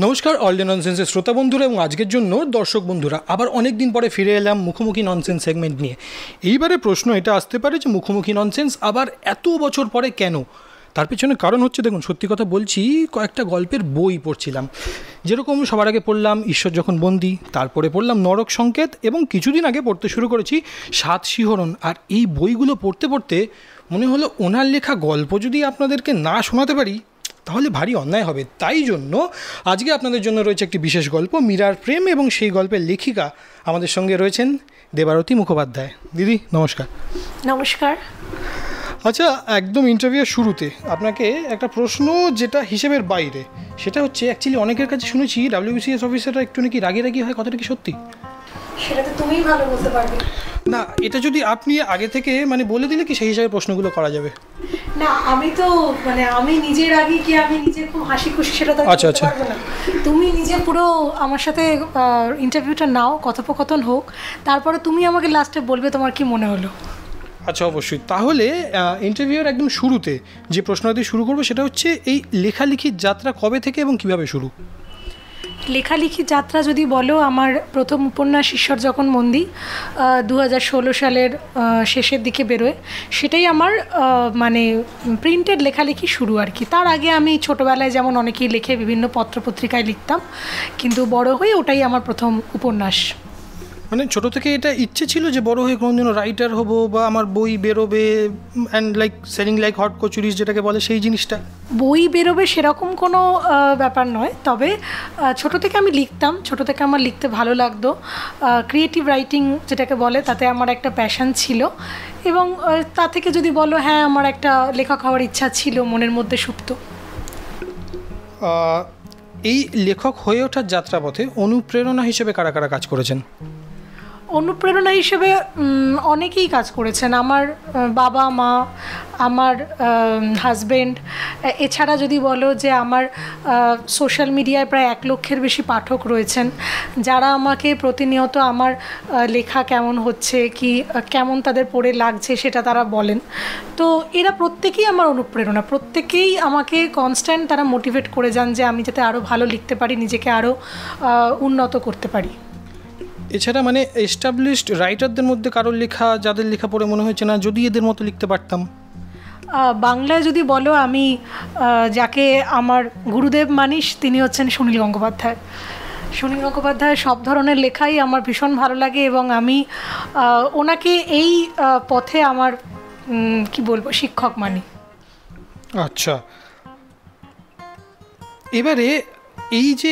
নমস্কার all day ননসেন্সের শ্রোতা বন্ধুরা এবং আজকের জন্য দর্শক বন্ধুরা আবার অনেক দিন পরে ফিরে এলাম মুখোমুখি ননসেন্স সেগমেন্ট নিয়ে। এইবারে প্রশ্ন এটা আসতে পারে যে মুখোমুখি ননসেন্স আবার এত বছর পরে কেন? তার পিছনে কারণ হচ্ছে, দেখুন সত্যি কথা বলছি, কয়েকটা গল্পের বই পড়ছিলাম। যেরকম সবার আগে পড়লাম ঈশ্বর যখন বন্দী, তারপরে পড়লাম নরক সংকেত এবং কিছুদিন আগে পড়তে শুরু করেছি সাত শিহরণ। আর এই বইগুলো পড়তে পড়তে মনে হলো ওনার লেখা গল্প যদি আপনাদেরকে না শোনাতে পারি তাহলে ভারী অন্যায় হবে। তাই জন্য আজকে আপনাদের জন্য রয়েছে একটি বিশেষ গল্প, মীরার প্রেম, এবং সেই গল্পের লেখিকা আমাদের সঙ্গে রয়েছেন দেবারতী মুখোপাধ্যায়। দিদি নমস্কার। নমস্কার। আচ্ছা, একদম ইন্টারভিউয়ের শুরুতে আপনাকে একটা প্রশ্ন যেটা হিসেবের বাইরে, সেটা হচ্ছে অ্যাকচুয়ালি অনেকের কাছে শুনেছি WBCS অফিসাররা একটু নাকি রাগি হয়, কথাটা কি সত্যি? সেটা তো তুমিই ভালো বলতে পারবে। না, এটা যদি আপনি আগে থেকে বলে দিলে কি সেই হিসাবে প্রশ্নগুলো করা যাবে? না, আমি তো আমি নিজের আগে কি আমি নিজে খুব হাসি খুশি সেটা তো বলতে পারবো না। তুমি নিজে পুরো আমার সাথে ইন্টারভিউটা নাও, কথোপকথন হোক, তারপরে তুমি আমাকে লাস্টে বলবে তোমার কি মনে হলো। আচ্ছা, অবশ্যই। তাহলে ইন্টারভিউয়ের একদম শুরুতে যে প্রশ্নটা দিয়ে শুরু করবো সেটা হচ্ছে, এই লেখালেখির যাত্রা কবে থেকে এবং কিভাবে শুরু? লেখালেখির যাত্রা যদি বলো, আমার প্রথম উপন্যাস ঈশ্বর যখন বন্দী 2016 সালের শেষের দিকে বেরোয়। সেটাই আমার প্রিন্টেড লেখালেখি শুরু আর কি। তার আগে আমি ছোটোবেলায় যেমন অনেকেই লেখে বিভিন্ন পত্রপত্রিকায় লিখতাম, কিন্তু বড় হয়ে ওটাই আমার প্রথম উপন্যাস। ছোটো থেকে এটা ইচ্ছে ছিল যে বড় হয়ে কোনোদিনও রাইটার হব বা আমার বই বেরোবে, and like selling like hot kachoris যেটাকে বলে, সেই জিনিসটা? বই বেরোবে সেরকম কোনো ব্যাপার নয়, তবে ছোটো থেকে আমি লিখতাম, ছোটো থেকে আমার লিখতে ভালো লাগতো। ক্রিয়েটিভ রাইটিং যেটাকে বলে, তাতে আমার একটা প্যাশন ছিল, এবং তা থেকে যদি বলো, হ্যাঁ আমার একটা লেখক হওয়ার ইচ্ছা ছিল মনের মধ্যে সুপ্ত। এই লেখক হয়ে ওঠার যাত্রাপথে অনুপ্রেরণা হিসেবে কারা কারা কাজ করেছেন? অনুপ্রেরণা হিসেবে অনেকেই কাজ করেছেন। আমার বাবা মা, আমার হাজব্যান্ড, এছাড়া যদি বলো যে আমার সোশ্যাল মিডিয়ায় প্রায় 1 লক্ষের বেশি পাঠক রয়েছেন, যারা আমাকে প্রতিনিয়ত আমার লেখা কেমন হচ্ছে, কি কেমন তাদের পড়ে লাগছে সেটা তারা বলেন। তো এরা প্রত্যেকেই আমার অনুপ্রেরণা, প্রত্যেকেই আমাকে কনস্ট্যান্ট তারা মোটিভেট করে যান যে আমি যাতে আরও ভালো লিখতে পারি, নিজেকে আরও উন্নত করতে পারি। এছাড়া এস্টাবলিশড রাইটারদের মধ্যে কারোর লেখা, যাদের লেখা পড়ে মনে হয়েছে না যদি এদের মতো লিখতে পারতাম? বাংলায় যদি বলো, আমি যাকে আমার গুরুদেব মানিস, তিনি হচ্ছেন সুনীল গঙ্গোপাধ্যায়। সুনীল গঙ্গোপাধ্যায়ের সব ধরনের লেখাই আমার ভীষণ ভালো লাগে, এবং আমি ওনাকে এই পথে আমার শিক্ষক মানি। আচ্ছা, এবারে এই যে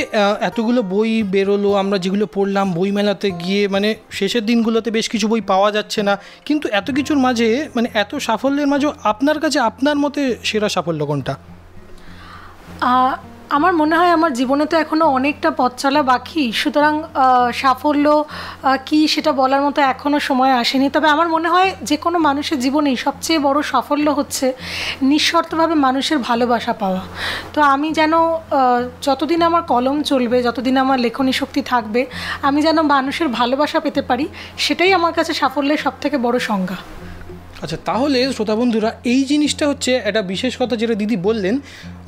এতগুলো বই বেরোলো, আমরা যেগুলো পড়লাম বইমেলাতে গিয়ে, শেষের দিনগুলোতে বেশ কিছু বই পাওয়া যাচ্ছে না, কিন্তু এত কিছুর মাঝে এত সাফল্যের মাঝেও আপনার কাছে আপনার মতে সেরা সাফল্য কোনটা? আমার মনে হয় আমার জীবনে তো এখনও অনেকটা পথ চলা বাকি, সুতরাং সাফল্য কি সেটা বলার মতো এখনও সময় আসেনি। তবে আমার মনে হয় যে কোনো মানুষের জীবনেই সবচেয়ে বড় সাফল্য হচ্ছে নিঃশর্তভাবে মানুষের ভালোবাসা পাওয়া। তো আমি যেন যতদিন আমার কলম চলবে, যতদিন আমার লেখনী শক্তি থাকবে, আমি যেন মানুষের ভালোবাসা পেতে পারি, সেটাই আমার কাছে সাফল্যের সবথেকে বড় সংজ্ঞা। আচ্ছা, তাহলে শ্রোতা বন্ধুরা, এই জিনিসটা হচ্ছে একটা বিশেষ কথা যেটা দিদি বললেন,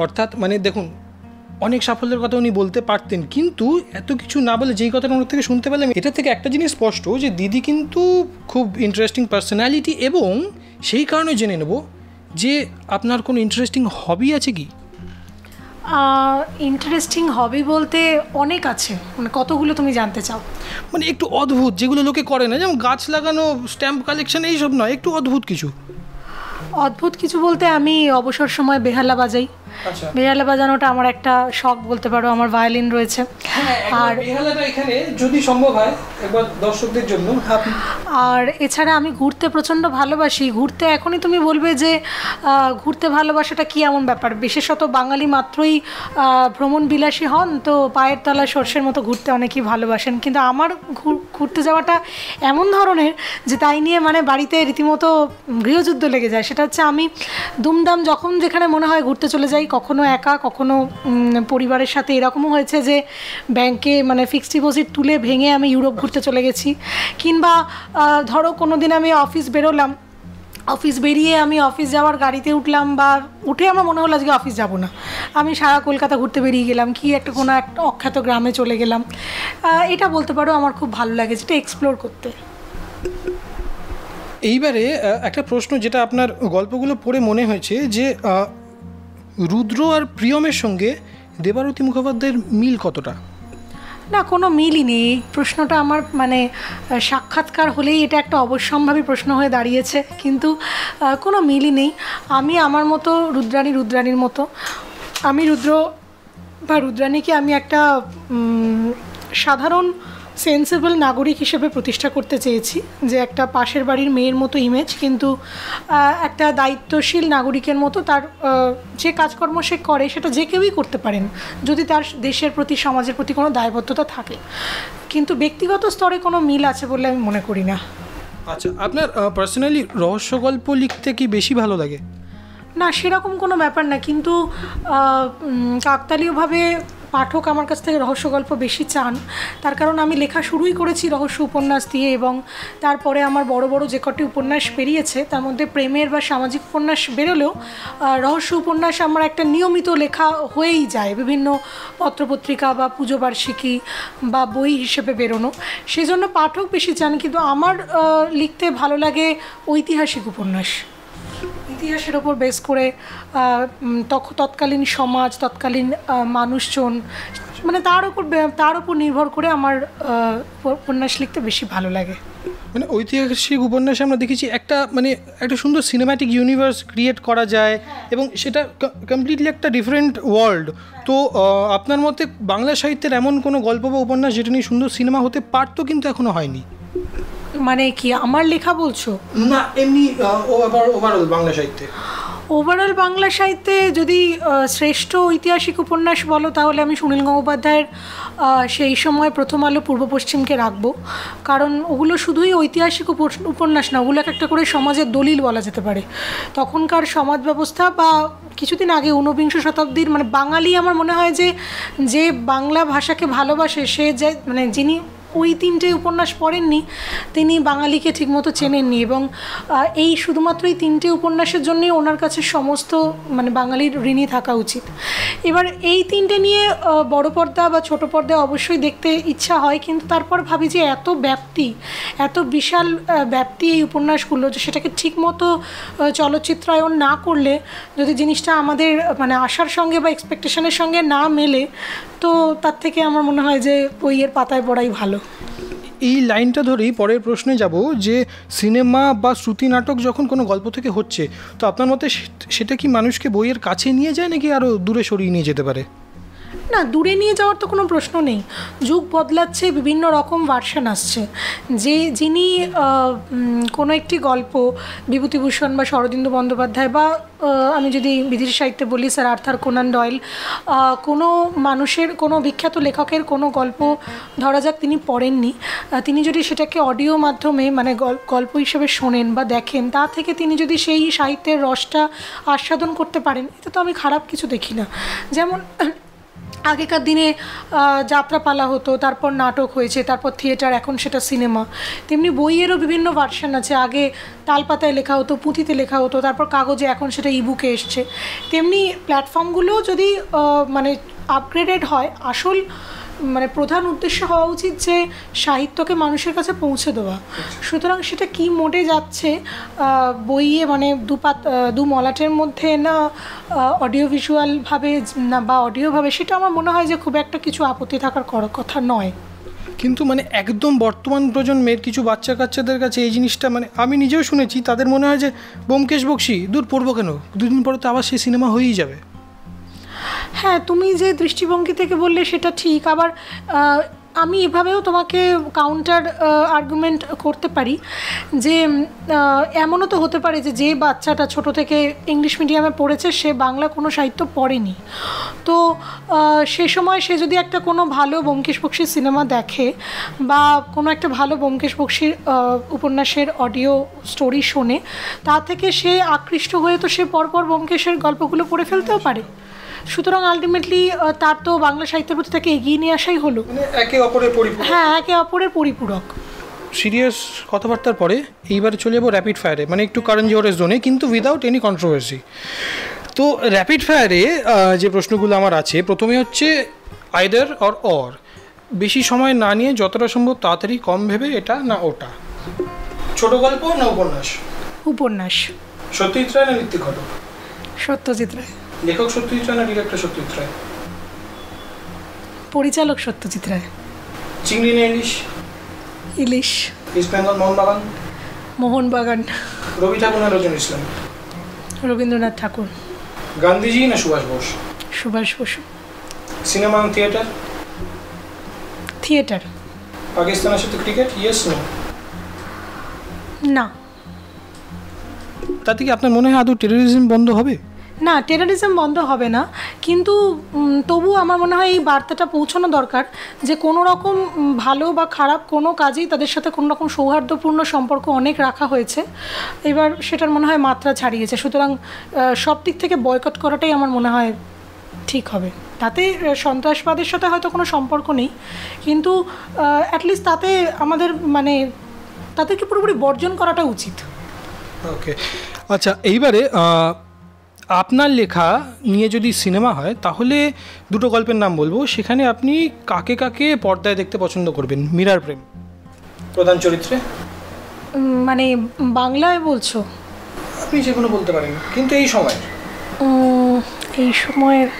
অর্থাৎ দেখুন অনেক সাফল্যের কথা উনি বলতে পারতেন, কিন্তু এত কিছু না বলে যেই কথাটা ওনার থেকে শুনতে পেলাম, এটা থেকে একটা জিনিস স্পষ্ট যে দিদি কিন্তু খুব ইন্টারেস্টিং পার্সোনালিটি, এবং সেই কারণে জেনে নেব যে আপনার কোনো ইন্টারেস্টিং হবি আছে কি? ইন্টারেস্টিং হবি বলতে অনেক আছে, কতগুলো তুমি জানতে চাও? একটু অদ্ভুত, যেগুলো লোকে করে না, যেমন গাছ লাগানো, স্ট্যাম্প কালেকশন, এইসব নয়, একটু অদ্ভুত কিছু। অদ্ভুত কিছু বলতে আমি অবসর সময় বেহালা বাজাই। বেহালা বাজানোটা আমার একটা শখ বলতে পারো। আমার ভায়োলিন রয়েছে, আর বেহালাটা এখানে যদি সম্ভব হয় একবার দর্শকদের জন্য। আর এছাড়া আমি ঘুরতে প্রচণ্ড ভালোবাসি। ঘুরতে এখনই তুমি বলবে যে ঘুরতে ভালোবাসাটা কী এমন ব্যাপার, বিশেষত বাঙালি মাত্রই ভ্রমণ বিলাসী হন, তো পায়ের তলা সর্ষের মতো ঘুরতে অনেকেই ভালোবাসেন, কিন্তু আমার ঘুরতে যাওয়াটা এমন ধরনের যে তাই নিয়ে বাড়িতে রীতিমতো গৃহযুদ্ধ লেগে যায়। সেটা হচ্ছে আমি দুমদাম যখন যেখানে মনে হয় ঘুরতে চলে যাই, কখনো একা, কখনো পরিবারের সাথে। এরকমও হয়েছে যে ব্যাংকে ফিক্সড ডিপোজিট তুলে ভেঙে আমি ইউরোপ ঘুরতে চলে গেছি, কিংবা ধরো কোনো দিন আমি অফিস বেরোলাম, অফিস বেরিয়ে আমি অফিস যাওয়ার গাড়িতে উঠলাম বা উঠে আমার মনে হলো আজকে অফিস যাব না, আমি সারা কলকাতা ঘুরতে বেরিয়ে গেলাম, কি একটা কোনো একটা অখ্যাত গ্রামে চলে গেলাম। এটা বলতে পারো আমার খুব ভালো লাগে, যেটা এক্সপ্লোর করতে। এইবারে একটা প্রশ্ন, যেটা আপনার গল্পগুলো পড়ে মনে হয়েছে যে রুদ্র আর প্রিয়মের সঙ্গে দেবারতী মুখোপাধ্যায়ের মিল কতটা? না, কোনো মিলই নেই। এই প্রশ্নটা আমার মানে সাক্ষাৎকার হলেই এটা একটা অবশ্যম্ভাবী প্রশ্ন হয়ে দাঁড়িয়েছে, কিন্তু কোনো মিলই নেই। আমি আমার মতো, রুদ্রাণীর মতো। আমি রুদ্র বা রুদ্রাণীকে আমি একটা সাধারণ সেন্সেবল নাগরিক হিসেবে প্রতিষ্ঠা করতে চেয়েছি, যে একটা পাশের বাড়ির মেয়ের মতো ইমেজ, কিন্তু একটা দায়িত্বশীল নাগরিকের মতো তার যে কাজকর্ম সে করে সেটা যে কেউই করতে পারেন যদি তার দেশের প্রতি, সমাজের প্রতি কোনো দায়বদ্ধতা থাকে। কিন্তু ব্যক্তিগত স্তরে কোনো মিল আছে বলে আমি মনে করি না। আচ্ছা, আপনার পার্সোনালি রহস্য গল্প লিখতে কি বেশি ভালো লাগে? না, সেরকম কোনো ব্যাপার না, কিন্তু কাকতালীয়ভাবে পাঠক আমার কাছ থেকে রহস্য গল্প বেশি চান। তার কারণ আমি লেখা শুরুই করেছি রহস্য উপন্যাস দিয়ে, এবং তারপরে আমার বড় বড় যে কটি উপন্যাস বেরিয়েছে তার মধ্যে প্রেমের বা সামাজিক উপন্যাস বেরোলেও রহস্য উপন্যাস আমার একটা নিয়মিত লেখা হয়েই যায়, বিভিন্ন পত্রপত্রিকা বা পুজো বার্ষিকী বা বই হিসেবে বেরোনো। সেজন্য পাঠক বেশি চান, কিন্তু আমার লিখতে ভালো লাগে ঐতিহাসিক উপন্যাস। ইতিহাসের ওপর বেস করে তৎকালীন সমাজ, তৎকালীন মানুষজন, মানে তার উপর নির্ভর করে আমার উপন্যাস লিখতে বেশি ভালো লাগে। মানে ঐতিহাসিক উপন্যাসে আমরা দেখেছি একটা সুন্দর সিনেম্যাটিক ইউনিভার্স ক্রিয়েট করা যায়, এবং সেটা কমপ্লিটলি একটা ডিফারেন্ট ওয়ার্ল্ড। তো আপনার মতে বাংলা সাহিত্যের এমন কোনো গল্প বা উপন্যাস যেটা নিয়ে সুন্দর সিনেমা হতে পারতো কিন্তু এখনো হয়নি? মানে কি আমার লেখা বলছো? না, এমনি ওভারঅল বাংলা সাহিত্যে। ওভারঅল বাংলা সাহিত্যে যদি শ্রেষ্ঠ ঐতিহাসিক উপন্যাস বলো, তাহলে আমি সুনীল গঙ্গোপাধ্যায়ের সেই সময় প্রথম আলো পূর্ব পশ্চিমকে রাখবো। কারণ ওগুলো শুধুই ঐতিহাসিক উপন্যাস না, ওগুলো একটা করে সমাজের দলিল বলা যেতে পারে। তখনকার সমাজ ব্যবস্থা বা কিছুদিন আগে ঊনবিংশ শতাব্দীর বাঙালি, আমার মনে হয় যে বাংলা ভাষাকে ভালোবাসে, সে যে যিনি ওই তিনটে উপন্যাস পড়েননি তিনি বাঙালিকে ঠিকমতো চেনেননি, এবং এই শুধুমাত্র এই তিনটে উপন্যাসের জন্যই ওনার কাছে সমস্ত বাঙালির ঋণী থাকা উচিত। এবার এই তিনটে নিয়ে বড় পর্দা বা ছোট পর্দায় অবশ্যই দেখতে ইচ্ছা হয়, কিন্তু তারপর ভাবি যে এত বিশাল ব্যাপ্তি এই উপন্যাসগুলো, যে সেটাকে ঠিকমতো চলচ্চিত্রায়ন না করলে, যদি জিনিসটা আমাদের আশার সঙ্গে বা এক্সপেকটেশনের সঙ্গে না মেলে, তো তার থেকে আমার মনে হয় যে বইয়ের পাতায় পড়াই ভালো। এই লাইনটা ধরেই পরের প্রশ্নে যাব, যে সিনেমা বা শ্রুতি নাটক যখন কোনো গল্প থেকে হচ্ছে, তো আপনার মতে সেটা কি মানুষকে বইয়ের কাছে নিয়ে যায় নাকি আরও দূরে সরিয়ে নিয়ে যেতে পারে? না, দূরে নিয়ে যাওয়ার তো কোনো প্রশ্ন নেই। যুগ বদলাচ্ছে, বিভিন্ন রকম ভার্সন আসছে। যিনি কোনো একটি গল্প, বিভূতিভূষণ বা শরদিন্দু বন্দ্যোপাধ্যায় বা আমি যদি বিদেশি সাহিত্যে বলি স্যার আর্থার কোনান ডয়েল, কোনো মানুষের, কোনো বিখ্যাত লেখকের কোনো গল্প ধরা যাক তিনি পড়েননি, তিনি যদি সেটাকে অডিও মাধ্যমে গল্প হিসেবে শোনেন বা দেখেন, তা থেকে তিনি যদি সেই সাহিত্যের রসটা আস্বাদন করতে পারেন, এটা তো আমি খারাপ কিছু দেখি না। যেমন আগেকার দিনে যাত্রাপালা হতো, তারপর নাটক হয়েছে, তারপর থিয়েটার, এখন সেটা সিনেমা। তেমনি বইয়েরও বিভিন্ন ভার্সন আছে। আগে তালপাতায় লেখা হতো, পুঁথিতে লেখা হতো, তারপর কাগজে, এখন সেটা ইবুকে এসছে। তেমনি প্ল্যাটফর্মগুলোও যদি আপগ্রেডেড হয়, আসল প্রধান উদ্দেশ্য হওয়া উচিত যে সাহিত্যকে মানুষের কাছে পৌঁছে দেওয়া। সুতরাং সেটা কি মোডে যাচ্ছে বইয়ে, দু মলাটের মধ্যে না অডিও ভিজুয়ালভাবে না বা অডিওভাবে, সেটা আমার মনে হয় যে খুব একটা কিছু আপত্তি থাকার কথা নয়। কিন্তু একদম বর্তমান প্রজন্মের কিছু বাচ্চা কাচ্চাদের কাছে এই জিনিসটা আমি নিজেও শুনেছি, তাদের মনে হয় যে ব্যোমকেশ বক্সী দূর পড়বো কেন, দুদিন পরে তো আবার সেই সিনেমা হয়েই যাবে। হ্যাঁ, তুমি যে দৃষ্টিভঙ্গি থেকে বললে সেটা ঠিক। আবার আমি এভাবেও তোমাকে কাউন্টার আর্গুমেন্ট করতে পারি যে এমনও তো হতে পারে যে বাচ্চাটা ছোট থেকে ইংলিশ মিডিয়ামে পড়েছে, সে বাংলা কোনো সাহিত্য পড়েনি। তো সে সময় সে যদি একটা কোনো ভালো ব্যোমকেশ বক্সীর সিনেমা দেখে বা কোনো একটা ভালো ব্যোমকেশ বক্সীর উপন্যাসের অডিও স্টোরি শোনে, তা থেকে সে আকৃষ্ট হয়ে তো সে পরপর ব্যোমকেশের গল্পগুলো পড়ে ফেলতেও পারে। সুতরাং আলটিমেটলি তার তো বাংলা সাহিত্যের প্রতি তাকে এগিয়ে নিয়ে আসাই হলো। একে অপরের পরিপূরক। হ্যাঁ, একে অপরের পরিপূরক। সিরিয়াস কথাবার্তার পরে এইবারে চলে যাবো র্যাপিড ফায়ারে, মানে একটু কারেন্ট জোরের জোনে, কিন্তু উইদাউট এনি কন্ট্রোভার্সি। তো র্যাপিড ফায়ারে যে প্রশ্নগুলো আমার আছে, প্রথমে হচ্ছে আইদার অর, বেশি সময় না নিয়ে যতটা সম্ভব তাড়াতাড়ি, কম ভেবে এটা না ওটা। ছোট গল্প না উপন্যাস? উপন্যাস। সত্যজিৎ রায় না ঋত্বিক ঘটক? সত্যজিৎ রায়। লেখক সত্যজিৎ রায় না ডিরেক্টর সত্যজিৎ রায়? পরিচালক সত্যজিৎ রায়। চিংড়ি না ইলিশ? ইলিশ। ইস্ট বেঙ্গল মোহনবাগান? মোহনবাগান। রবি ঠাকুর না নজরুল ইসলাম? রবীন্দ্রনাথ ঠাকুর। গান্ধীজি না সুভাষ বোস? সুভাষ বসু। সিনেমা না থিয়েটার? থিয়েটার। পাকিস্তানের সাথে ক্রিকেট, ইয়েস নো? না। তাতে কি আপনার মনে হয় আদৌ টেরোরিজম বন্ধ হবে? না, টেরোরিজম বন্ধ হবে না, কিন্তু তবু আমার মনে হয় এই বার্তাটা পৌঁছানো দরকার যে কোনো রকম ভালো বা খারাপ কোনো কাজেই তাদের সাথে কোনো রকম সৌহার্দ্যপূর্ণ সম্পর্ক অনেক রাখা হয়েছে, এবার সেটার মনে হয় মাত্রা ছাড়িয়েছে। সুতরাং সব দিক থেকে বয়কট করাটাই আমার মনে হয় ঠিক হবে। তাতে সন্ত্রাসবাদের সাথে হয়তো কোনো সম্পর্ক নেই, কিন্তু অ্যাটলিস্ট তাতে আমাদের মানে তাদেরকে পুরোপুরি বর্জন করাটা উচিত। ওকে, আচ্ছা, এইবারে আপনার লেখা নিয়ে যদি সিনেমা হয় তাহলে দুটো গল্পের নাম বলবো, সেখানে আপনি কাকে কাকে পর্দায় দেখতে পছন্দ করবেন? মীরার প্রেম প্রধান চরিত্রে? মানে বাংলায় বলছো? আপনি যে কোনো বলতে পারেন, কিন্তু এই সময় এই সময়ের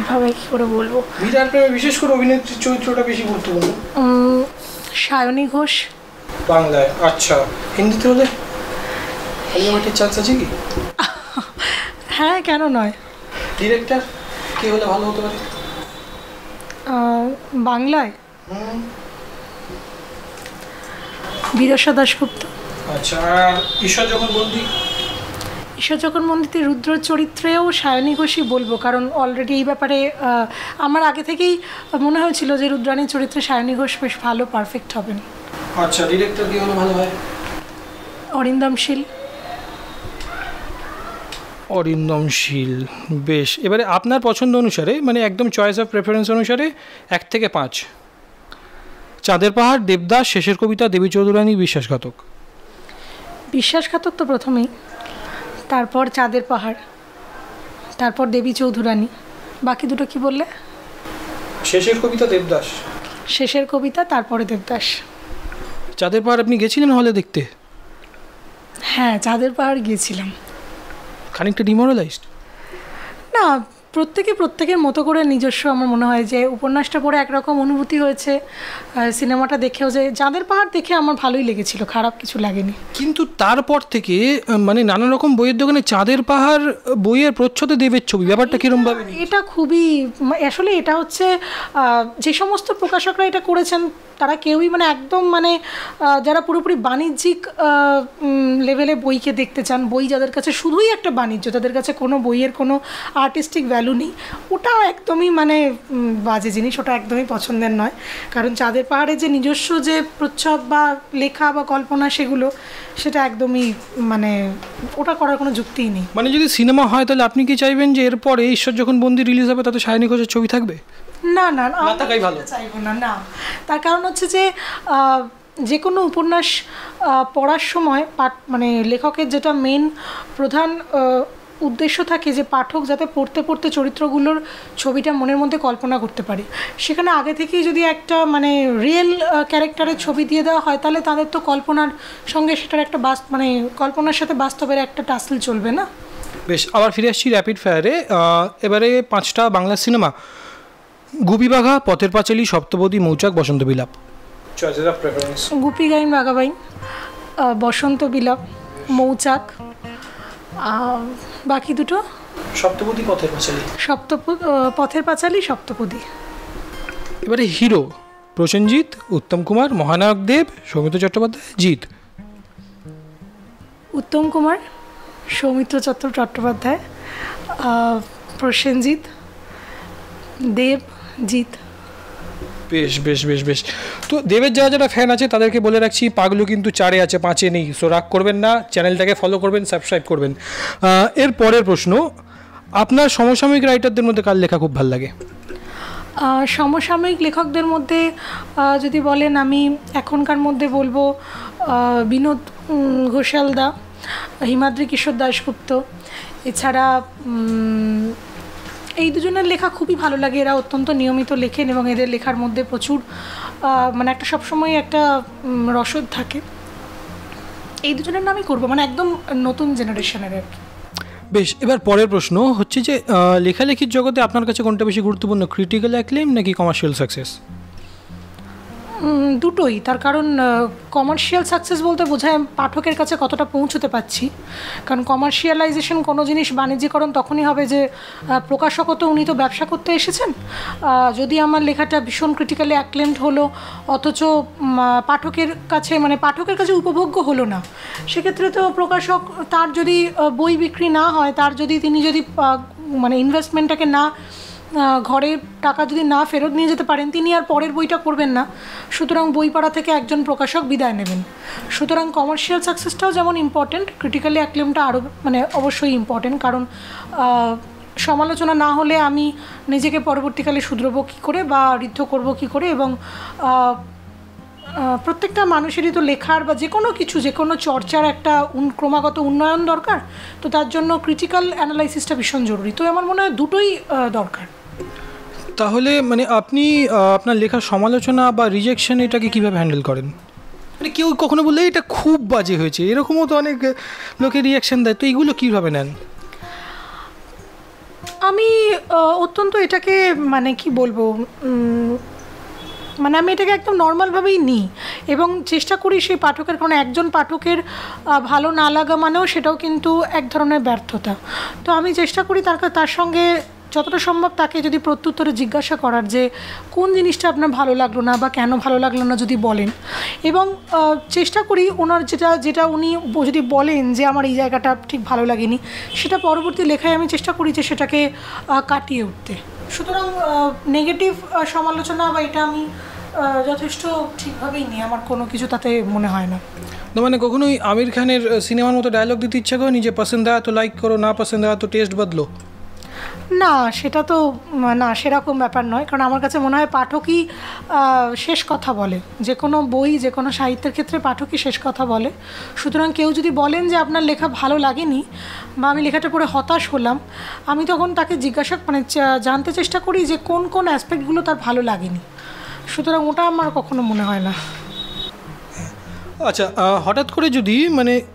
ভাবে কি করে বলবো? মীরার প্রেমে বিশেষ করে অভিনেত্রীর চরিত্রটা বেশি গুরুত্বপূর্ণ। সায়নী ঘোষ। বাংলায়? আচ্ছা, হিন্দিতে হলে আলিয়া ভাটের চান্স আছে কি? হ্যাঁ, কেন নয়। ডিরেক্টর কে হলে ভালো হতে পারে বাংলায়? বিরসা দাশগুপ্ত। আচ্ছা, আর ঈশ্বর যখন বন্দী? ঈশ্বর যখন বন্দীতে রুদ্র চরিত্রেও সায়নী ঘোষই বলবো, কারণ অলরেডি এই ব্যাপারে আমার আগে থেকেই মনে হয়েছিল যে রুদ্রাণীর চরিত্রে সায়নী ঘোষ বেশ ভালো পারফেক্ট হবেন। আচ্ছা, ডিরেক্টর কি হলে ভালো হয়? অরিন্দম শীল। অরিন্দম শীল, বেশ। এবারে আপনার পছন্দ অনুসারে, মানে একদম চয়েস অফ প্রেফারেন্স অনুসারে 1 থেকে 5, চাঁদের পাহাড়, দেবদাস, শেষের কবিতা, দেবী চৌধুরানী, বিশ্বাসঘাতক? বিশ্বাসঘাতক তো প্রথমেই, তারপর চাঁদের পাহাড়, তারপর দেবী চৌধুরানী। বাকি দুটো কি বললে? শেষের কবিতা, দেবদাস। শেষের কবিতা, তারপরে দেবদাস। চাঁদের পাহাড় আপনি গেছিলেন হলে দেখতে? হ্যাঁ, চাঁদের পাহাড় গিয়েছিলাম। খানিকটা ডিমোরালাইজড? না, প্রত্যেকের মতো করে নিজস্ব, আমার মনে হয় যে উপন্যাসটা পড়ে একরকম অনুভূতি হয়েছে, সিনেমাটা দেখেও যে চাঁদের পাহাড় দেখে আমার ভালোই লেগেছিল, খারাপ কিছু লাগেনি। কিন্তু তারপর থেকে মানে নানা রকম বইয়ের দোকানে চাঁদের পাহাড় বইয়ের প্রচ্ছদে দেবের ছবি, ব্যাপারটা কিরম ভাবে? এটা খুবই, আসলে এটা হচ্ছে যে সমস্ত প্রকাশকরা এটা করেছেন তারা কেউই মানে একদম মানে যারা পুরোপুরি বাণিজ্যিক লেভেলে বইকে দেখতে চান, বই যাদের কাছে শুধুই একটা বাণিজ্য, তাদের কাছে কোনো বইয়ের কোনো আর্টিস্টিক ভ্যালু নেই, ওটাও একদমই মানে বাজে জিনিস, ওটা একদমই পছন্দের নয়। কারণ চাঁদের পাহাড়ে যে নিজস্ব যে প্রচ্ছদ বা লেখা বা কল্পনা সেগুলো, সেটা একদমই মানে ওটা করার কোনো যুক্তিই নেই। মানে যদি সিনেমা হয় তাহলে আপনি কি চাইবেন যে এরপরে ঈশ্বর যখন বন্দি রিলিজ হবে তাতে সায়নী ঘোষের ছবি থাকবে? না না, থাকাই ভালো। চাইবো না। না, তার কারণ হচ্ছে যে যে কোনো উপন্যাস পড়ার সময় মানে লেখকের যেটা মেন প্রধান উদ্দেশ্য থাকে যে পাঠক যাতে পড়তে পড়তে চরিত্রগুলোর ছবিটা মনের মধ্যে কল্পনা করতে পারে। সেখানে আগে থেকেই যদি একটা মানে রিয়েল ক্যারেক্টারের ছবি দিয়ে দেওয়া হয় তাহলে তাদের তো কল্পনার সঙ্গে সেটার একটা মানে কল্পনার সাথে বাস্তবের একটা টাসেল চলবে না। বেশ, আবার ফিরে আসছি র্যাপিড ফায়ারে। এবারে 5টা Bangla cinema: Gupi Bagha, Pather Panchali, Saptapadi, Mouchak, Basanta Bilap. Choice of preference? Goopy Gyne Bagha Byne, Basanta Bilap, Mouchak, বাকি দুটো সপ্তপদী, পথের পাঁচালী। পথের পাঁচালী, সপ্তপদী। এবারে হিরো: প্রসেনজিৎ, উত্তম কুমার, মহানায়ক দেব, সৌমিত্র চট্টোপাধ্যায়, জিৎ। উত্তম কুমার, সৌমিত্র চট্টোপাধ্যায়, প্রসেনজিৎ, দেব, জিৎ। বেশ বেশ বেশ বেশ। তো দেবের যারা যারা ফ্যান আছে তাদেরকে বলে রাখছি, পাগলু কিন্তু 4-এ আছে, 5-এ নেই। সো রাগ করবেন না, চ্যানেলটাকে ফলো করবেন, সাবস্ক্রাইব করবেন। এর পরের প্রশ্ন: আপনার সমসাময়িক রাইটারদের মধ্যে কার লেখা খুব ভালো লাগে? সমসাময়িক লেখকদের মধ্যে যদি বলেন, আমি এখনকার মধ্যে বলবো বিনোদ ঘোষালদা, হিমাদ্রি কিশোর দাশগুপ্ত। এছাড়া এই দুজনের লেখা খুবই ভালো লাগে। এরা অত্যন্ত নিয়মিত লেখেন এবং এদের লেখার মধ্যে প্রচুর মানে একটা সবসময় একটা রসদ থাকে। এই দুজনের নামই করবো, মানে একদম নতুন জেনারেশনের আর কি। বেশ, এবার পরের প্রশ্ন হচ্ছে যে লেখালেখির জগতে আপনার কাছে কোনটা বেশি গুরুত্বপূর্ণ, ক্রিটিক্যাল অ্যাক্লেম নাকি কমার্শিয়াল সাকসেস? দুটোই। তার কারণ কমার্শিয়াল সাকসেস বলতে বোঝায় পাঠকের কাছে কতটা পৌঁছতে পারছি। কারণ কমার্শিয়ালাইজেশন কোনো জিনিস বাণিজ্যিকরণ তখনই হবে যে প্রকাশকও তো উনি তো ব্যবসা করতে এসেছেন। যদি আমার লেখাটা ভীষণ ক্রিটিক্যালি অ্যাক্লেমড হলো অথচ পাঠকের কাছে উপভোগ্য হলো না, সেক্ষেত্রে তো প্রকাশক তার যদি বই বিক্রি না হয়, তিনি যদি মানে ইনভেস্টমেন্টটাকে না ঘরের টাকা যদি না ফেরত নিয়ে যেতে পারেন, তিনি আর পরের বইটা করবেন না। সুতরাং বই পড়া থেকে একজন প্রকাশক বিদায় নেবেন। সুতরাং কমার্শিয়াল সাকসেসটাও যেমন ইম্পর্টেন্ট, ক্রিটিক্যালি অ্যাক্লেমটা আরও অবশ্যই ইম্পর্টেন্ট। কারণ সমালোচনা না হলে আমি নিজেকে পরবর্তীকালে শুধরবো কী করে বা ঋদ্ধ করবো কী করে। এবং প্রত্যেকটা মানুষেরই তো লেখার বা যে কোনো চর্চার একটা ক্রমাগত উন্নয়ন দরকার। তো তার জন্য ক্রিটিক্যাল অ্যানালাইসিসটা ভীষণ জরুরি। তো আমার মনে হয় দুটোই দরকার। তাহলে মানে আপনি আপনার লেখার সমালোচনা বা রিজেকশন এটাকে কীভাবে হ্যান্ডেল করেন? মানে কেউ কখনো বললে এটা খুব বাজে হয়েছে, এরকমও তো অনেক লোকে রিয়াকশান দেয়, তো এইগুলো কীভাবে নেন? আমি অত্যন্ত এটাকে কি বলবো, আমি এটাকে একদম নর্মালভাবেই নিই এবং চেষ্টা করি সেই পাঠকের, কারণ একজন পাঠকের ভালো না লাগা মানেও সেটাও কিন্তু এক ধরনের ব্যর্থতা। তো আমি চেষ্টা করি তার সঙ্গে যতটা সম্ভব তাকে যদি প্রত্যুত্তরে জিজ্ঞাসা করার যে কোন জিনিসটা আপনার ভালো লাগলো না বা কেন ভালো লাগলো না যদি বলেন, এবং চেষ্টা করি ওনার যেটা উনি যদি বলেন যে আমার এই জায়গাটা ঠিক ভালো লাগেনি, সেটা পরবর্তী লেখায় আমি চেষ্টা করি যে সেটাকে কাটিয়ে উঠতে। সুতরাং নেগেটিভ সমালোচনা বা এটা আমি যথেষ্ট ঠিকভাবেই নিই, আমার কোনো কিছু তাতে মনে হয় না। মানে কখনোই আমির খানের সিনেমার মতো ডায়লগ দিতে ইচ্ছা করেনি যে পছন্দ হয় তো লাইক করো, না পছন্দ হয় তো টেস্ট বদলো? না, সেটা তো না, সেরকম ব্যাপার নয়। কারণ আমার কাছে মনে হয় পাঠকই শেষ কথা বলে। যে কোনো বই, যে কোনো সাহিত্যের ক্ষেত্রে পাঠকই শেষ কথা বলে। সুতরাং কেউ যদি বলেন যে আপনার লেখা ভালো লাগেনি বা আমি লেখাটা পড়ে হতাশ হলাম, আমি তখন তাকে জিজ্ঞাসা জানতে চেষ্টা করি যে কোন কোন অ্যাসপেক্টগুলো তার ভালো লাগেনি। সুতরাং ওটা আমার কখনো মনে হয় না। আচ্ছা, হঠাৎ করে যদি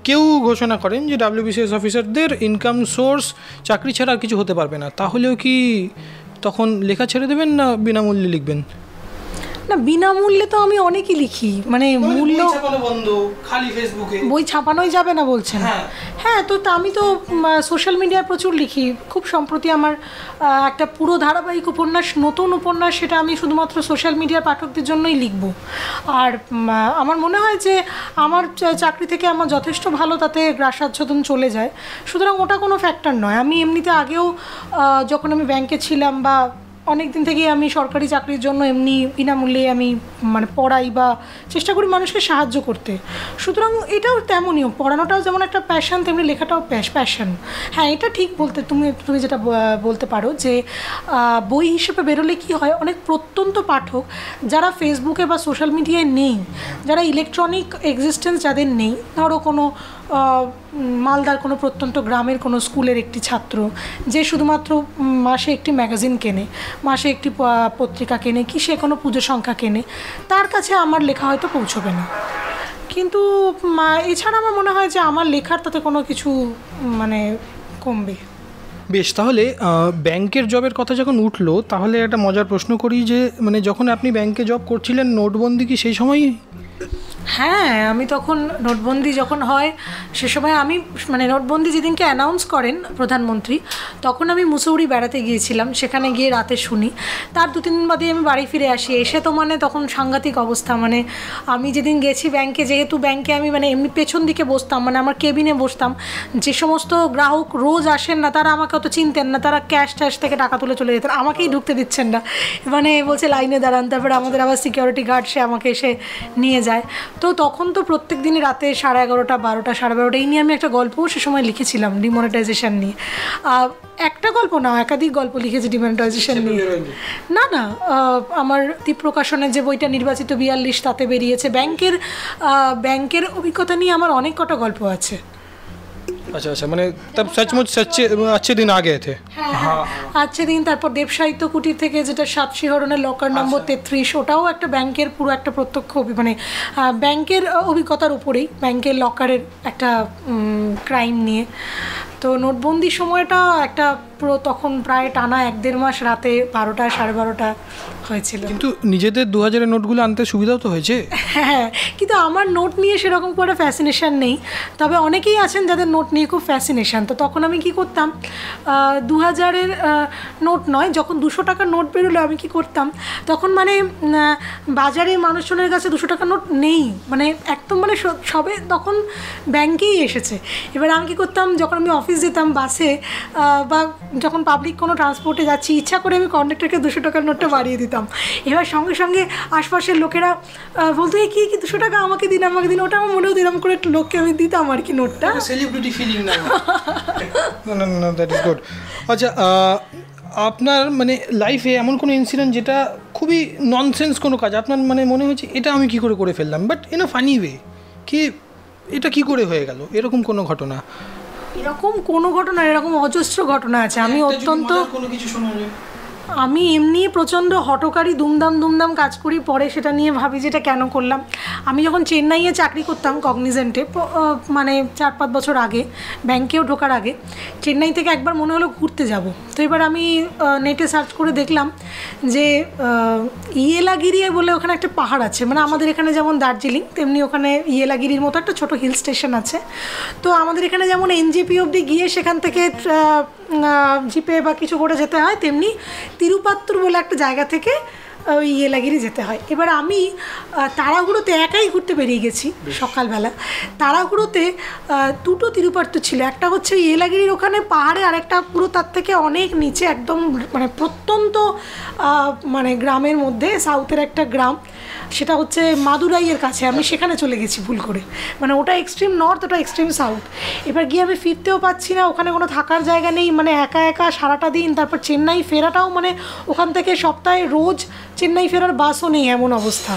কেউ ঘোষণা করেন যে WBCS অফিসারদের ইনকাম সোর্স চাকরি ছাড়া আর কিছু হতে পারবে না, তাহলেও কি তখন লেখা ছেড়ে দেবেন না বিনামূল্যে লিখবেন? না, বিনামূল্যে তো আমি অনেকই লিখি, মূল্য বন্ধ, খালি ফেসবুকে বই ছাপানোই যাবে না বলছেন? হ্যাঁ, তো আমি তো সোশ্যাল মিডিয়ায় প্রচুর লিখি। খুব সম্প্রতি আমার একটা পুরো ধারাবাহিক উপন্যাস, নতুন উপন্যাস, সেটা আমি শুধুমাত্র সোশ্যাল মিডিয়ার পাঠকদের জন্যই লিখব। আর আমার মনে হয় যে আমার চাকরি থেকে আমার যথেষ্ট ভালো তাতে গ্রাসাচ্ছাদন চলে যায়। সুতরাং ওটা কোনো ফ্যাক্টর নয়। আমি এমনিতে আগেও যখন আমি ব্যাংকে ছিলাম বা অনেক দিন থেকেই আমি সরকারি চাকরির জন্য এমনি বিনামূল্যে আমি পড়াই বা চেষ্টা করি মানুষকে সাহায্য করতে। সুতরাং এটাও তেমনই, পড়ানোটাও যেমন একটা প্যাশন, তেমনি লেখাটাও প্যাশন। হ্যাঁ, এটা ঠিক বলতে তুমি যেটা বলতে পারো যে বই হিসেবে বেরোলে কি হয়, অনেক প্রত্যন্ত পাঠক যারা ফেসবুকে বা সোশ্যাল মিডিয়ায় নেই, যারা ইলেকট্রনিক এক্সিস্টেন্স যাদের নেই, ধরো কোনো মালদার কোনো প্রত্যন্ত গ্রামের কোনো স্কুলের একটি ছাত্র যে শুধুমাত্র মাসে একটি ম্যাগাজিন কেনে, মাসে একটি পত্রিকা কেনে, কি সে কোনো পুজো সংখ্যা কেনে, তার কাছে আমার লেখা হয়তো পৌঁছবে না। কিন্তু এছাড়া আমার মনে হয় যে আমার লেখার তাতে কোনো কিছু কমবে। বেশ, তাহলে ব্যাংকের জবের কথা যখন উঠলো, তাহলে একটা মজার প্রশ্ন করি যে যখন আপনি ব্যাংকে জব করছিলেন, নোটবন্দি কি সেই সময়ই? হ্যাঁ, আমি তখন নোটবন্দি যখন হয় সে সময় আমি নোটবন্দি যেদিনকে অ্যানাউন্স করেন প্রধানমন্ত্রী, তখন আমি মুসৌরি বেড়াতে গিয়েছিলাম। সেখানে গিয়ে রাতে শুনি, তার 2-3 দিন বাদে আমি বাড়ি ফিরে আসি। এসে তো তখন সাংঘাতিক অবস্থা। আমি যেদিন গেছি ব্যাংকে, যেহেতু ব্যাংকে আমি এমনি পেছন দিকে বসতাম, আমার কেবিনে বসতাম, যে সমস্ত গ্রাহক রোজ আসেন না তারা আমাকে অত চিনতেন না, তারা ক্যাশ থেকে টাকা তুলে চলে যেতেন, আমাকেই ঢুকতে দিচ্ছেন না, বলছে লাইনে দাঁড়ান। তারপরে আমাদের আবার সিকিউরিটি গার্ড, সে আমাকে এসে নিয়ে যায়। তো তখন তো প্রত্যেক দিনই রাতে 11:30, 12টা, 12:30 এই নিয়ে আমি একটা গল্পও সে সময় লিখেছিলাম ডিমনিটাইজেশন নিয়ে। একটা গল্প না, একাধিক গল্প লিখেছি ডিমনিটাইজেশন নিয়ে। না না, আমার প্রকাশনের যে বইটা নির্বাচিত 42 তাতে বেরিয়েছে। ব্যাংকের অভিজ্ঞতা নিয়ে আমার অনেক কটা গল্প আছে। अच्छा अच्छा, मैंने तब सचमुच सच्चे अच्छे दिन आ गए थे। হ্যাঁ, আচ্ছা দিন। তারপর দেব সাহিত্য কুটির থেকে যেটা সাতশিহরণের লকার নম্বর 33, ওটাও একটা ব্যাংকের পুরো একটা প্রত্যক্ষ মানে ব্যাংকের অভিজ্ঞতার উপরেই, ব্যাংকের লকারের একটা ক্রাইম নিয়ে। তো নোটবন্দির সময়টা একটা পুরো তখন প্রায় টানা 1-1.5 মাস রাতে 12টা 12:30 হয়েছিল। কিন্তু নিজেদের 2000-এর নোটগুলো আনতে সুবিধাও তো হয়েছে। হ্যাঁ, কিন্তু আমার নোট নিয়ে সেরকম করে ফ্যাসিনেশন নেই, তবে অনেকেই আছেন যাদের নোট নিয়ে খুব ফ্যাসিনেশন। তো তখন আমি কি করতাম, 2000-এর নোট নয়, যখন 200 টাকার নোট বেরোলো আমি কি করতাম, তখন মানে বাজারে মানুষজনের কাছে 200 টাকার নোট নেই, মানে একদম মানে সবে তখন ব্যাংকেই এসেছে। এবার আমি কি করতাম, যখন আমি অফিস যেতাম বাসে বা যখন পাবলিক কোনো ট্রান্সপোর্টে যাচ্ছি, ইচ্ছা করে আমি কন্ডাক্টরকে 200 টাকার নোটটা বাড়িয়ে দিতাম। এবার সঙ্গে সঙ্গে আশপাশের লোকেরা বলতো কি 200 টাকা আমাকে দিন, ওটা আমার মনেও দিলাম করে লোককে আমি দিতাম আর কি নোটটা। সেলিব্রিটি ফিলিং না, না দ্যাট ইজ গুড। আচ্ছা, আপনার মানে লাইফে এমন কোনো ইনসিডেন্ট যেটা খুবই ননসেন্স কোনো কাজ আপনার মানে মনে হয়েছে এটা আমি কি করে ফেললাম, but in a funny way, কি এটা কি করে হয়ে গেল, এরকম কোনো ঘটনা? এরকম কোনো ঘটনা, এরকম অজস্র ঘটনা আছে। আমি অত্যন্ত কোনো কিছু শোনা যায়? আমি এমনি প্রচণ্ড হটকারী, দুমদাম কাজ করি, পরে সেটা নিয়ে ভাবি যে এটা কেন করলাম। আমি যখন চেন্নাইয়ে চাকরি করতাম কগনিজেন্টে, মানে 4-5 বছর আগে, ব্যাংকেও ঢোকার আগে, চেন্নাই থেকে একবার মনে হলো ঘুরতে যাব। তো এবার আমি নেটে সার্চ করে দেখলাম যে ইয়েলাগিরি বলে ওখানে একটা পাহাড় আছে, মানে আমাদের এখানে যেমন দার্জিলিং তেমনি ওখানে ইয়েলাগিরির মতো একটা ছোটো হিল স্টেশন আছে। তো আমাদের এখানে যেমন এনজেপি অবধি গিয়ে সেখান থেকে জিপে বা কিছু করে যেতে হয়, তেমনি তিরুপাত্তুর বলে একটা জায়গা থেকে ওই ইয়েলাগিরি যেতে হয়। এবার আমি তাড়াহুড়োতে একাই ঘুরতে বেরিয়ে গেছি সকালবেলা। তাড়াহুড়োতে দুটো তিরুপাত্তুর ছিল, একটা হচ্ছে ইয়েলাগিরির ওখানে পাহাড়ে, আর একটা পুরো তার থেকে অনেক নিচে একদম মানে প্রত্যন্ত মানে গ্রামের মধ্যে, সাউথের একটা গ্রাম, সেটা হচ্ছে মাদুরাইয়ের কাছে। আমি সেখানে চলে গেছি ভুল করে, মানে ওটা এক্সট্রিম নর্থ, ওটা এক্সট্রিম সাউথ। এবার গিয়ে আমি ফিরতেও পাচ্ছি না, ওখানে কোনো থাকার জায়গা নেই, মানে একা সারাটা দিন। তারপর চেন্নাই ফেরাটাও মানে ওখান থেকে সপ্তাহে রোজ চেন্নাই ফেরার বাসও নেই, এমন অবস্থা।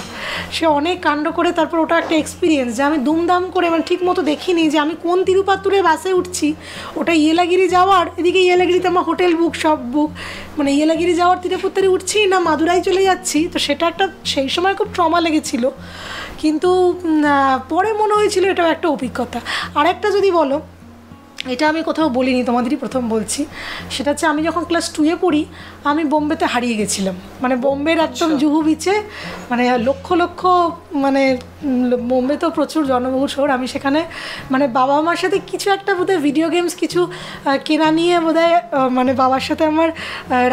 সে অনেক কাণ্ড করে তারপর ওটা একটা এক্সপিরিয়েন্স যে আমি দুমদাম করে মানে ঠিক মতো দেখিনি যে আমি কোন তিরুপাত্তুরের বাসে উঠছি। ওটা ইয়েলাগিরি যাওয়ার, এদিকে ইয়েলাগিরিতে আমার হোটেল বুক, সব বুক, মানে ইয়েলাগিরি যাওয়ার তিরুপত্তুরে উঠছি না মাদুরাই চলে যাচ্ছি। তো সেটা একটা সেই সময় খুব ট্রমা লেগেছিল, কিন্তু পরে মনে হয়েছিল এটাও একটা অভিজ্ঞতা। আর একটা যদি বলো, এটা আমি কোথাও বলিনি, তোমাদেরই প্রথম বলছি, সেটা হচ্ছে আমি যখন ক্লাস 2-এ পড়ি আমি বোম্বেতে হারিয়ে গেছিলাম। মানে বোম্বের একদম জুহু বিচে, মানে লক্ষ মানে বোম্বে তো প্রচুর জনবহুল শহর। আমি সেখানে মানে বাবা মার সাথে কিছু একটা বোধহয় ভিডিও গেমস কিছু কেনা নিয়ে বোধহয় মানে বাবার সাথে আমার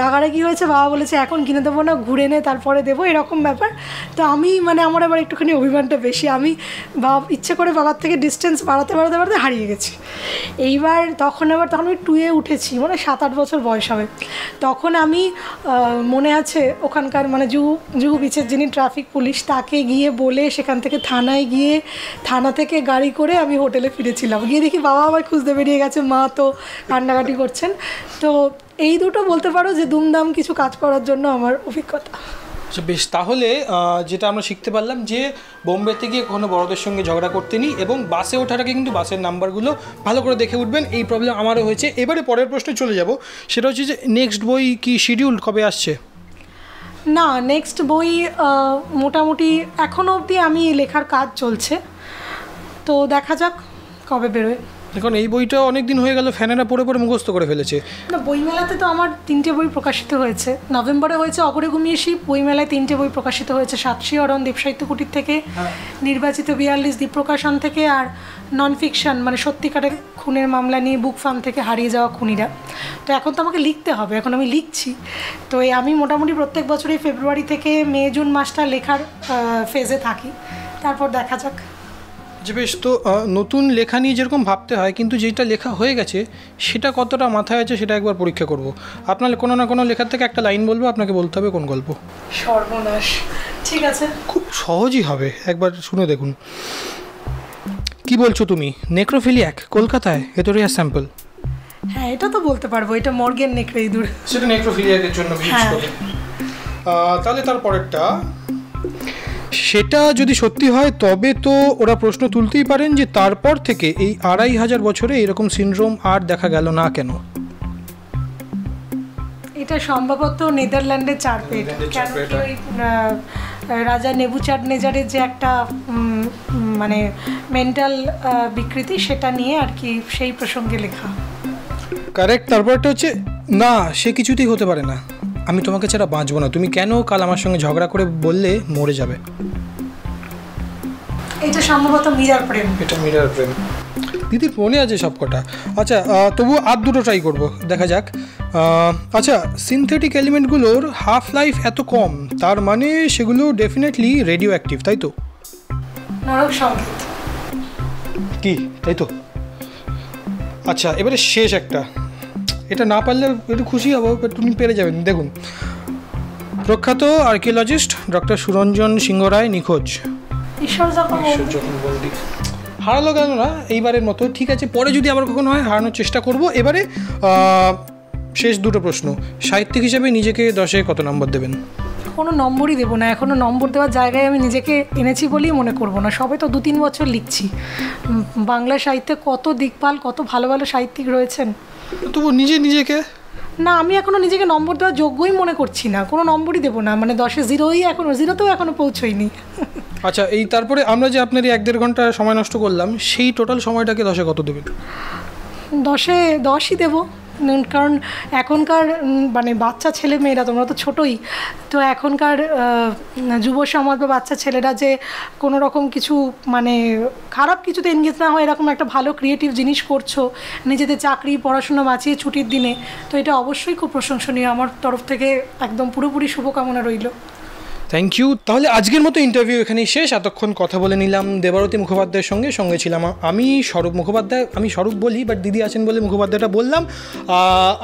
রাগারাগি হয়েছে। বাবা বলেছে এখন কিনে দেবো না, ঘুরে নে তারপরে দেবো, এরকম ব্যাপার। তো আমি মানে আমার আবার একটুখানি অভিমানটা বেশি, আমি ইচ্ছে করে বাবার থেকে ডিস্টেন্স বাড়াতে হারিয়ে গেছি। তখন আমি 2-এ উঠেছি, মানে 7-8 বছর বয়স হবে। তখন আমি মনে আছে ওখানকার মানে জুহু বিচের যিনি ট্রাফিক পুলিশ, তাকে গিয়ে বলে সেখান থেকে থানায় গিয়ে, থানা থেকে গাড়ি করে আমি হোটেলে ফিরেছিলাম। গিয়ে দেখি বাবা আমার খুঁজতে বেরিয়ে গেছে, মা তো কান্নাকাটি করছেন। তো এই দুটো বলতে পারো যে দুমদাম কিছু কাজ করার জন্য আমার অভিজ্ঞতা। আচ্ছা বেশ, তাহলে যেটা আমরা শিখতে পারলাম যে বোম্বেতে গিয়ে কখনো বড়দের সঙ্গে ঝগড়া করতে নি, এবং বাসে ওঠার আগে কিন্তু বাসের নাম্বারগুলো ভালো করে দেখে উঠবেন। এই প্রবলেম আমারও হয়েছে। এবারে পরের প্রশ্নে চলে যাব, সেটা হচ্ছে যে নেক্সট বই কি শিডিউল কবে আসছে? না, নেক্সট বই মোটামুটি এখনও অবধি আমি লেখার কাজ চলছে, তো দেখা যাক কবে বেরোয়। এখন এই বইটা অনেক দিন হয়ে গেল, ফ্যানেরা পড়ে মুখস্থ করে ফেলেছে। না, বইমেলাতে তো আমার 3টে বই প্রকাশিত হয়েছে। নভেম্বরে হয়েছে অগরে ঘুমিয়ে শিব, বইমেলায় 3টে বই প্রকাশিত হয়েছে, সাতশিহরণ দেব সাহিত্য কুটির থেকে, নির্বাচিত 42 দ্বীপ প্রকাশন থেকে, আর নন ফিকশন মানে সত্যিকারের খুনের মামলা নিয়ে বুক ফার্ম থেকে হারিয়ে যাওয়া খুনিরা। তো এখন তো আমাকে লিখতে হবে, এখন আমি লিখছি। তো আমি মোটামুটি প্রত্যেক বছরই ফেব্রুয়ারি থেকে মে জুন মাসটা লেখার ফেজে থাকি, তারপর দেখা যাক। আচ্ছা বেশ, তো নতুন লেখা নিয়ে যেরকম ভাবতে হয়, কিন্তু যেটা লেখা হয়ে গেছে সেটা কতটা মাথায় আছে সেটা একবার পরীক্ষা করব। আপনার কোনো না কোনো লেখার থেকে একটা লাইন বলবো, আপনাকে বলতে হবে কোন গল্প। সর্বনাশ, ঠিক আছে। খুব সহজই হবে, একবার শুনে দেখুন। কি বলছো তুমি? নেক্রোফিলিয়াক, কলকাতায়, এতরিয়া স্যাম্পল। হ্যাঁ, এটা তো বলতে পারবো, এটা মর্গেন নেকড়ে ইঁদুর। সেটা নেক্রোফিলিয়াকের জন্য বিশেষ করে। তাহলে তার পরেরটা, সেটা যদি সত্যি হয় তবে তো ওরা প্রশ্ন তুলতেই পারেন যে তারপর থেকে এই 2500 বছরে এরকম সিনড্রোম আর দেখা গেল না কেন। এটা সম্ভবত নেদারল্যান্ডের চারপেট। কেন কি ওই রাজা নেবুচাডনেজারের যে একটা মানে মেন্টাল বিকৃতি, সেটা নিয়ে আর কি, সেই প্রসঙ্গে লেখা। কারেক্ট। তারপরটা হচ্ছে, না সে কিছুতেই হতে পারে না, আমি তোমাকে ছাড়া বাঁচবো না, তুমি কেন কাল আমার সঙ্গে ঝগড়া করে বললে মরে যাবে। এটা সম্ভবত মীরার প্রেম। এটা মীরার প্রেম। দিদির মনে আছে সব কটা। আচ্ছা, তবুও আর দুটো ট্রাই করবো, দেখা যাক। আচ্ছা, সিনথেটিক এলিমেন্টগুলোর হাফ লাইফ এত কম, তার মানে সেগুলো ডেফিনেটলি রেডিও অ্যাক্টিভ, তাই তো? নরক সংকেত। কি, তাই তো? আচ্ছা, এবারে শেষ একটা, এটা না পারলে একটু খুশি হবো, তুমি পেরে যাবেন। দেখুন, প্রখ্যাত আর্কিওলজিস্ট ডক্টর সুরঞ্জন সিংহ রায় নিখোঁজ। ঈশ্বর যখন বন্দি। হারালো গেল না এইবারের মতো, ঠিক আছে, পরে যদি আবার কখনো হয় হারানোর চেষ্টা করব। এবারে শেষ দুটো প্রশ্ন, সাহিত্যিক হিসেবে নিজেকে 10-এ কত নম্বর দেবেন? কোনো নম্বরই দেবো না, এখনও নম্বর দেওয়ার জায়গায় আমি নিজেকে এনেছি বলেই মনে করবো না। সবে তো 2-3 বছর লিখছি। বাংলা সাহিত্যে কত দিকপাল, কত ভালো ভালো সাহিত্যিক রয়েছেন। তবু নিজেকে না, আমি এখনও নিজেকে নম্বর দেওয়ার যোগ্যই মনে করছি না, কোনো নম্বরই দেবো না। মানে 10-এ 0ই, এখনও 0তেও এখনও পৌঁছইনি। আচ্ছা, এই তারপরে আমরা যে আপনার 1-1.5 ঘন্টা সময় নষ্ট করলাম, সেই টোটাল সময়টাকে 10-এ কত দেবেন? 10-এ 10ই দেবো, কারণ এখনকার মানে বাচ্চা ছেলে মেয়েরা, তোমরা তো ছোটোই, তো এখনকার যুব সমাজ বা বাচ্চা ছেলেরা যে কোনো রকম কিছু মানে খারাপ কিছুতে এনগেজ না হয়, এরকম একটা ভালো ক্রিয়েটিভ জিনিস করছো, নিজেদের চাকরি পড়াশোনা বাঁচিয়ে ছুটির দিনে, তো এটা অবশ্যই খুব প্রশংসনীয়। আমার তরফ থেকে একদম পুরোপুরি শুভকামনা রইল। Thank you. তাহলে আজকের মতো ইন্টারভিউ এখানেই শেষ। এতক্ষণ কথা বলে নিলাম দেবারতী মুখোপাধ্যায়ের সঙ্গে ছিলাম আমি স্বরূপ মুখোপাধ্যায়। আমি স্বরূপ বলি, বাট দিদি আছেন বলে মুখোপাধ্যায়টা বললাম।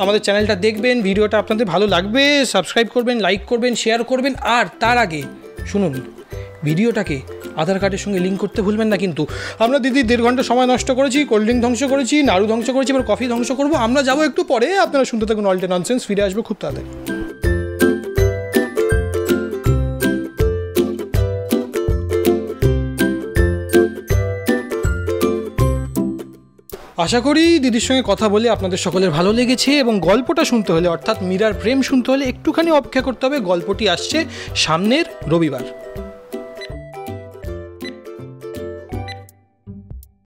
আমাদের চ্যানেলটা দেখবেন, ভিডিওটা আপনাদের ভালো লাগবে, সাবস্ক্রাইব করবেন, লাইক করবেন, শেয়ার করবেন। আর তার আগে শুনুন, ভিডিওটাকে আধার কার্ডের সঙ্গে লিঙ্ক করতে ভুলবেন না কিন্তু। আমরা দিদি 1.5 ঘন্টা সময় নষ্ট করেছি, কোল্ড ড্রিঙ্ক ধ্বংস করেছি, নাড়ু ধ্বংস করেছি, এবার কফি ধ্বংস করবো। আমরা যাবো একটু পরে, আপনারা শুনতে থাকুন অল ডে ননসেন্স, ফিরে আসবো খুব তাড়াতাড়ি। আশা করি দিদির সঙ্গে কথা বলে আপনাদের সকলের ভালো লেগেছে, এবং গল্পটা শুনতে হলে, অর্থাৎ মীরার প্রেম শুনতে হলে একটুখানি অপেক্ষা করতে হবে। গল্পটি আসছে সামনের রবিবার।